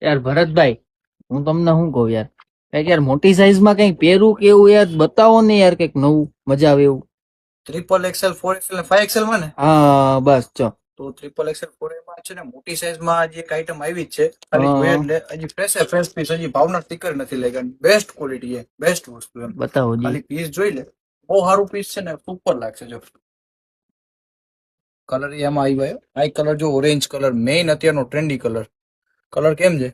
યાર ભરતભાઈ, હું તમને શું કહું યાર, કઈક યાર મોટી સાઈઝ માં કઈક પહેરું કે એવું યાર બતાવો ને યાર, કઈક નવું મજા આવે એવું. ટ્રિપલ એક્સેલ, 4XL ને 5XL માં ને? હા બસ ચો. તો ટ્રિપલ એક્સેલ 4 માં છે ને મોટી સાઈઝ માં જે એક આઈટમ આવી જ છે, ખાલી જોઈએ એટલે હજી ફ્રેશ પીસ, હજી ભાવના સ્ટીકર નથી લાગ્યા, બેસ્ટ ક્વોલિટી છે, બેસ્ટ વસ્તુ એમ. બતાવો જી. ખાલી પીસ જોઈ લે, બહુ સારું પીસ છે ને, સુપર લાગશે. જો કલર એમાં આવ્યો, આ કલર જો ઓરેન્જ કલર, મેઇન અત્યારનો ટ્રેન્ડી કલર. કલર કેમ છે?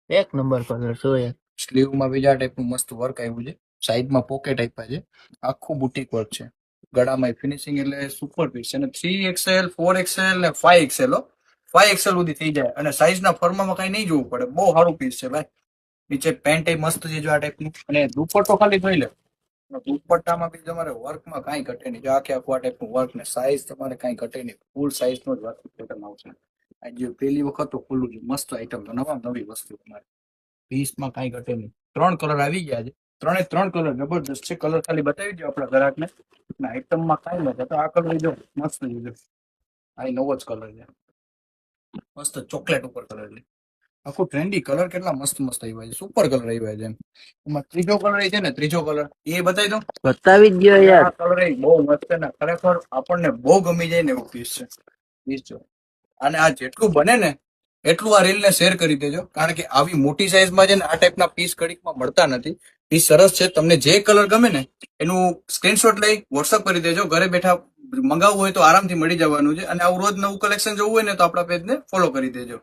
એક નંબર કલર છો યાર. સ્લીવમાં બીજા ટાઈપનું મસ્ત વર્ક આવ્યું છે, સાઈડમાં પોકેટ આપ્યા છે, આખું બુટીક વર્ક છે, ગળામાં ફિનિશિંગ એટલે સુપર પીસ છે. અને 3XL, 4XL ને 5XL 5XL સુધી થઈ જાય, અને સાઈઝના ફોર્મામાં કઈ નહીં જોવું પડે, બહુ સારું પીસ છે ભાઈ. નીચે પેન્ટ મસ્ત છે જો આ ટાઈપનું, અને દુપટ્ટો ખાલી જોઈ લે. દુપટ્ટામાં બી તમારે વર્કમાં કાંઈ ઘટે નહીં, જો આખે આખું આ ટાઈપનું વર્ક, ને સાઈઝ તમારે કાંઈ ઘટે નહીં, ફૂલ સાઈઝ નો જ વર્ક પેટર્ન આવશે. આ જે પહેલી વખત તો ખુલ્લું છે, મસ્ત આઈટમ, નવા નવી વસ્તુ તમારે પીસમાં કાંઈ ઘટે નહીં. 3 કલર આવી ગયા છે, 3 કલર જબરદસ્ત છે. કલર ખાલી બતાવી દો આપણા ગ્રાહકને, આઈટમમાં કાંઈ નથી. તો આ કલર જો મસ્ત છે, આ નવો જ કલર છે, મસ્ત ચોકલેટ ઉપર કલર છે, આખું ટ્રેન્ડી કલર. કેટલા મસ્ત મસ્ત આવ્યા છે, સુપર કલર આવ્યા છે એમ. એમાં ત્રીજો કલર છે ને, ત્રીજો કલર એ બતાવી દો. બતાવી જ ગયો યાર. આ કલર બહુ મસ્ત છે ને, ખરેખર આપણને બહુ ગમી જાય ને એવું પીસ છે. પીસ જો, અને આ જેટલું બને ને એટલું આ રીલ ને શેર કરી દેજો, કારણ કે આવી મોટી સાઈઝમાં છે ને આ ટાઈપના પીસ કડીકમાં મળતા નથી. પીસ સરસ છે, તમને જે કલર ગમે ને એનું સ્ક્રીનશોટ લઈ વોટ્સઅપ કરી દેજો. ઘરે બેઠા મંગાવવું હોય તો આરામથી મળી જવાનું છે. અને આવું રોજ નવું કલેક્શન જોવું હોય ને તો આપણા પેજને ફોલો કરી દેજો.